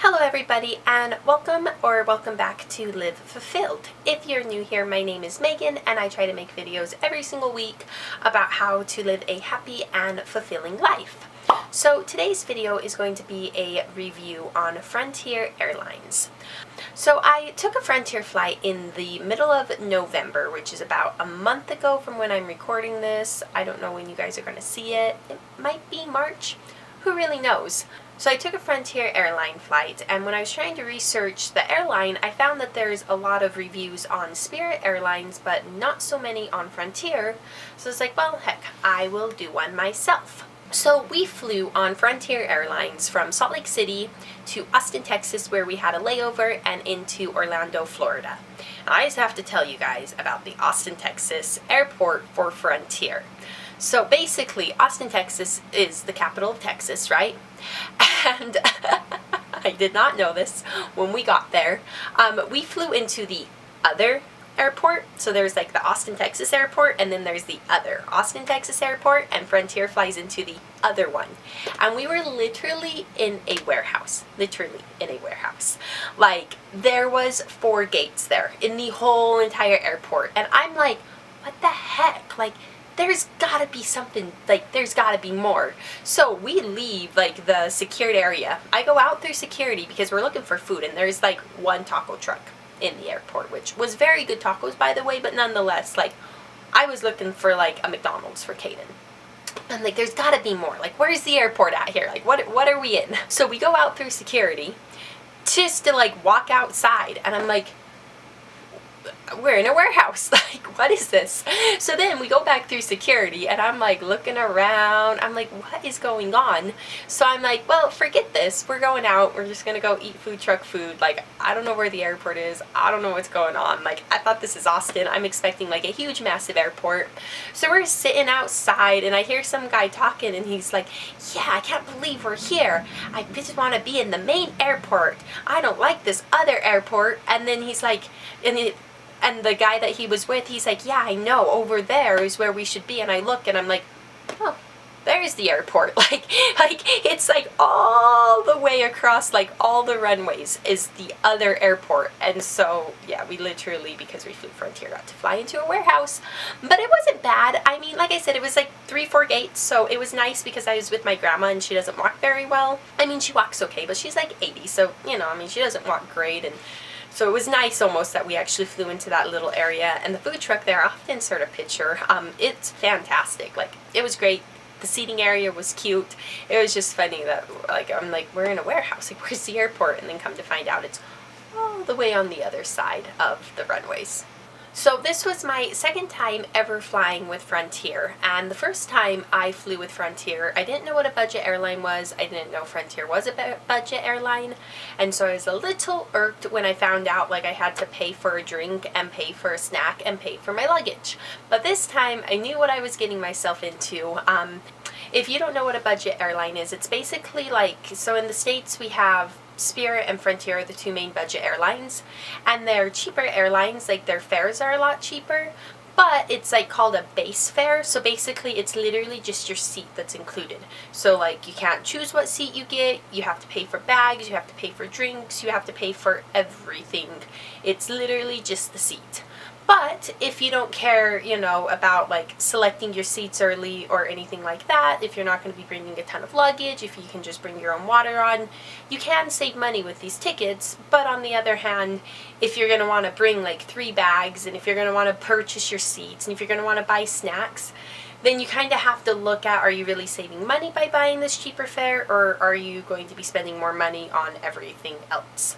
Hello everybody, and welcome back to Live Fulfilled. If you're new here, my name is Megan and I try to make videos every single week about how to live a happy and fulfilling life. So today's video is going to be a review on Frontier Airlines. So I took a Frontier flight in the middle of November, which is about a month ago from when I'm recording this. I don't know when you guys are going to see it. It might be March. Who really knows? So I took a Frontier airline flight, and when I was trying to research the airline, I found that there's a lot of reviews on Spirit Airlines, but not so many on Frontier. So I was like, well, heck, I will do one myself. So we flew on Frontier Airlines from Salt Lake City to Austin, Texas, where we had a layover, and into Orlando, Florida. And I just have to tell you guys about the Austin, Texas airport for Frontier. So basically, Austin, Texas is the capital of Texas, right? And I did not know this when we got there. We flew into the other airport. So there's like the Austin, Texas airport, and then there's the other Austin, Texas airport, and Frontier flies into the other one. And we were literally in a warehouse. Literally in a warehouse. Like, there was 4 gates there in the whole entire airport. And I'm like, what the heck? Like, there's gotta be something, like, there's gotta be more. So we leave, like, the secured area. I go out through security because we're looking for food, and there's, like, one taco truck in the airport, which was very good tacos, by the way, but nonetheless, like, I was looking for, like, a McDonald's for Kaden. I'm like, there's gotta be more. Like, where's the airport at here? Like, what are we in? So we go out through security just to, like, walk outside, and I'm like, we're in a warehouse. Like, what is this? So then we go back through security, and I'm like looking around. I'm like, what is going on? So I'm like, well, forget this. We're going out. We're just gonna go eat food truck food. Like, I don't know where the airport is. I don't know what's going on. Like, I thought this is Austin. I'm expecting like a huge, massive airport. So we're sitting outside, and I hear some guy talking, and he's like, yeah, I can't believe we're here. I just want to be in the main airport. I don't like this other airport. And then he's like, and the guy that he was with, he's like, yeah, I know, over there is where we should be. And I look, and I'm like, oh, there's the airport. Like it's like all the way across, like all the runways is the other airport. And so, yeah, we literally, because we flew Frontier, got to fly into a warehouse. But it wasn't bad. I mean, like I said, it was like 3-4 gates, so it was nice because I was with my grandma, and she doesn't walk very well. I mean, she walks okay, but she's like 80, so, you know, I mean, she doesn't walk great. And so it was nice almost that we actually flew into that little area. And the food truck there, I'll have to insert a picture. It's fantastic. Like, it was great. The seating area was cute. It was just funny that, like, I'm like, we're in a warehouse. Like, where's the airport? And then come to find out it's all the way on the other side of the runways. So this was my second time ever flying with Frontier, and the first time I flew with Frontier, I didn't know what a budget airline was. I didn't know Frontier was a budget airline, and so I was a little irked when I found out, like, I had to pay for a drink and pay for a snack and pay for my luggage. But this time I knew what I was getting myself into. If you don't know what a budget airline is, it's basically like, so in the States we have Spirit and Frontier are the 2 main budget airlines, and they're cheaper airlines. Like, their fares are a lot cheaper, but it's like called a base fare. So basically it's literally just your seat that's included. So, like, you can't choose what seat you get. You have to pay for bags, you have to pay for drinks, you have to pay for everything. It's literally just the seat. But if you don't care, you know, about like selecting your seats early or anything like that, if you're not going to be bringing a ton of luggage, if you can just bring your own water on, you can save money with these tickets. But on the other hand, if you're going to want to bring like 3 bags, and if you're going to want to purchase your seats, and if you're going to want to buy snacks, then you kind of have to look at, are you really saving money by buying this cheaper fare, or are you going to be spending more money on everything else?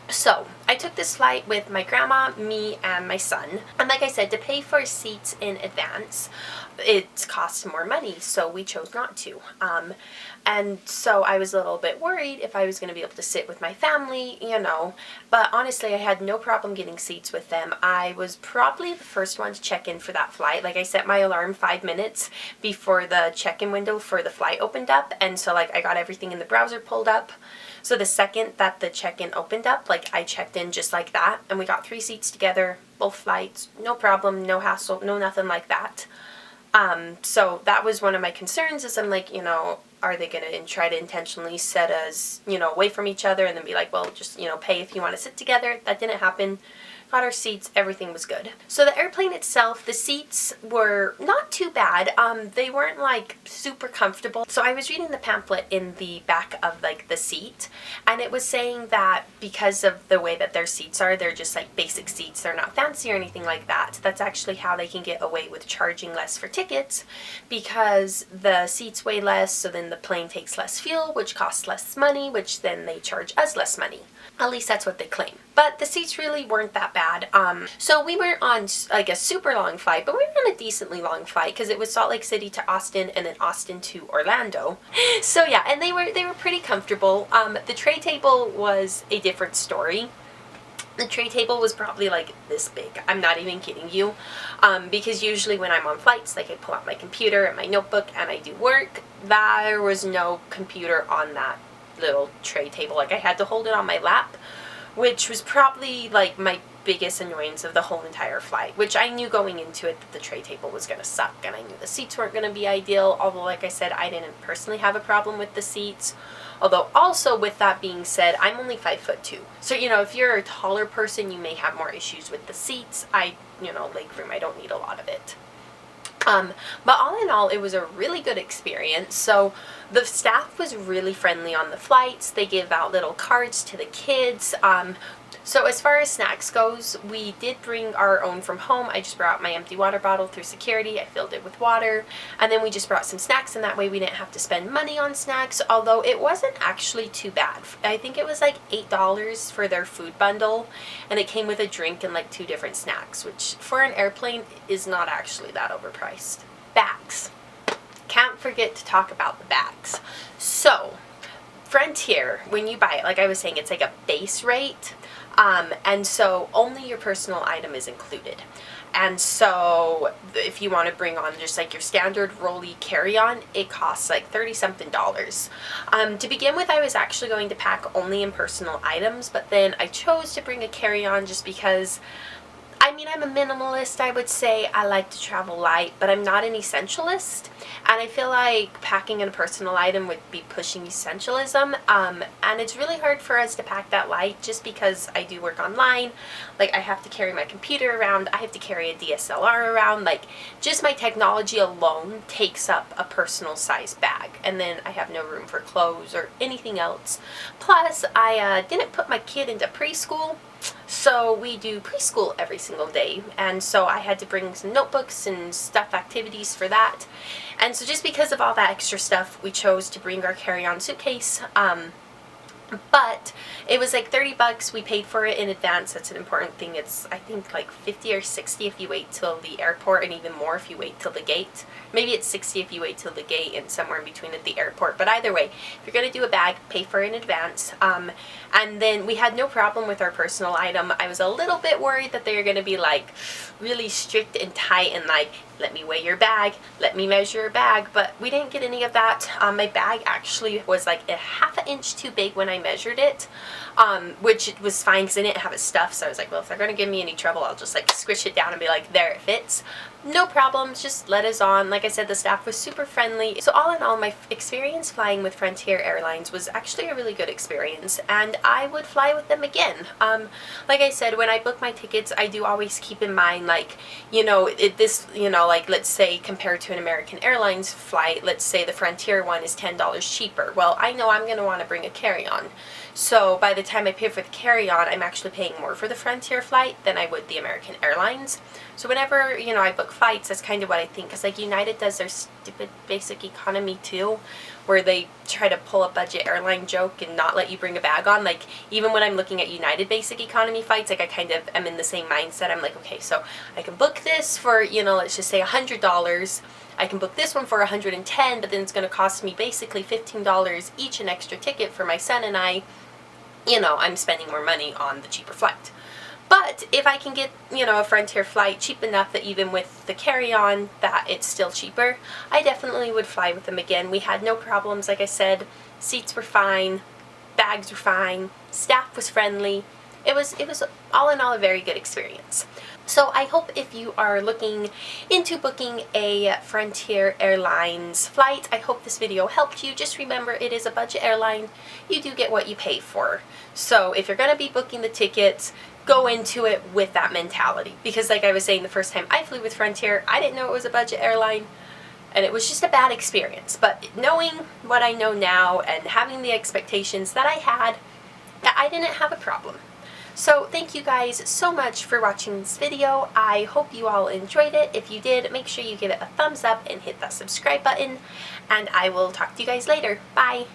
So I took this flight with my grandma, me, and my son. And like I said, to pay for seats in advance, it costs more money, so we chose not to. And so I was a little bit worried if I was going to be able to sit with my family, you know. But honestly, I had no problem getting seats with them. I was probably the first one to check in for that flight. Like, I set my alarm 5 minutes before the check-in window for the flight opened up. And so, like, I got everything in the browser pulled up. So the second that the check-in opened up, like, I checked in just like that, and we got 3 seats together, both flights, no problem, no hassle, no nothing like that. So that was one of my concerns, is I'm like, you know, are they going to try to intentionally set us, away from each other and then be like, well, just, pay if you want to sit together? That didn't happen. Got our seats, everything was good. So the airplane itself, the seats were not too bad. They weren't like super comfortable. So I was reading the pamphlet in the back of like the seat, and it was saying that because of the way that their seats are, they're just like basic seats. They're not fancy or anything like that. That's actually how they can get away with charging less for tickets, because the seats weigh less, so then the plane takes less fuel, which costs less money, which then they charge us less money. At least that's what they claim. But the seats really weren't that bad. So we weren't on like a super long flight, but we were on a decently long flight because it was Salt Lake City to Austin and then Austin to Orlando. So yeah, and they were pretty comfortable. The tray table was a different story. The tray table was probably like this big. I'm not even kidding you. Because usually when I'm on flights, like I pull out my computer and my notebook and I do work, there was no computer on that little tray table. Like I had to hold it on my lap, which was probably like my biggest annoyance of the whole entire flight, which I knew going into it that the tray table was going to suck, and I knew the seats weren't going to be ideal, although like I said, I didn't personally have a problem with the seats. Although also with that being said, I'm only 5'2". So, if you're a taller person, you may have more issues with the seats. Legroom, I don't need a lot of it. But all in all, it was a really good experience. So the staff was really friendly on the flights. They give out little cards to the kids. So as far as snacks goes, we did bring our own from home. I just brought my empty water bottle through security. I filled it with water, and then we just brought some snacks, and that way we didn't have to spend money on snacks, although it wasn't actually too bad. I think it was like $8 for their food bundle, and it came with a drink and like 2 different snacks, which for an airplane is not actually that overpriced. Bags. Can't forget to talk about the bags. So Frontier, when you buy it, like I was saying, it's like a base rate. And so only your personal item is included. And so if you want to bring on just like your standard rolly carry-on, it costs like $30-something. To begin with, I was actually going to pack only in personal items, but then I chose to bring a carry-on just because, I'm a minimalist, I would say. I like to travel light, but I'm not an essentialist. And I feel like packing in a personal item would be pushing essentialism. And it's really hard for us to pack that light just because I do work online. Like, I have to carry my computer around. I have to carry a DSLR around. Like, just my technology alone takes up a personal size bag. And then I have no room for clothes or anything else. Plus, I didn't put my kid into preschool. So we do preschool every single day, and so I had to bring some notebooks and stuff, activities for that. And so just because of all that extra stuff, we chose to bring our carry-on suitcase. But it was like $30. We paid for it in advance. That's an important thing. It's, I think, like 50 or 60 if you wait till the airport, and even more if you wait till the gate. Maybe it's 60 if you wait till the gate, and somewhere in between at the airport. But either way, if you're going to do a bag, pay for it in advance. And then we had no problem with our personal item. I was a little bit worried that they were going to be like really strict and tight and like, let me weigh your bag, let me measure your bag, but we didn't get any of that. My bag actually was like a ½ inch too big when I measured it, which was fine because I didn't have it stuffed, so I was like, well, if they're going to give me any trouble, I'll just like squish it down and be like, there, it fits. No problems, just let us on. Like I said, the staff was super friendly. So all in all, my experience flying with Frontier Airlines was actually a really good experience, and I would fly with them again. Like I said, when I book my tickets, I do always keep in mind, like, like let's say compared to an American Airlines flight, let's say the Frontier one is $10 cheaper. Well, I know I'm going to want to bring a carry-on. So by the time I pay for the carry-on, I'm actually paying more for the Frontier flight than I would the American Airlines. So whenever, I book flights, that's kind of what I think. Because like United does their stupid basic economy too, where they try to pull a budget airline joke and not let you bring a bag on. Like, even when I'm looking at United basic economy flights, like I kind of am in the same mindset. I'm like, okay, so I can book this for, let's just say $100. I can book this one for $110, but then it's going to cost me basically $15 each an extra ticket for my son and I. I'm spending more money on the cheaper flight. But if I can get, a Frontier flight cheap enough that even with the carry-on that it's still cheaper, I definitely would fly with them again. We had no problems, like I said. Seats were fine, bags were fine, staff was friendly. it was all in all a very good experience. So I hope if you are looking into booking a Frontier Airlines flight, I hope this video helped you. Just remember, it is a budget airline. You do get what you pay for. So if you're going to be booking the tickets, go into it with that mentality. Because like I was saying, the first time I flew with Frontier, I didn't know it was a budget airline. And it was just a bad experience. But knowing what I know now and having the expectations that I had, I didn't have a problem. So thank you guys so much for watching this video. I hope you all enjoyed it. If you did, make sure you give it a thumbs up and hit that subscribe button. And I will talk to you guys later. Bye!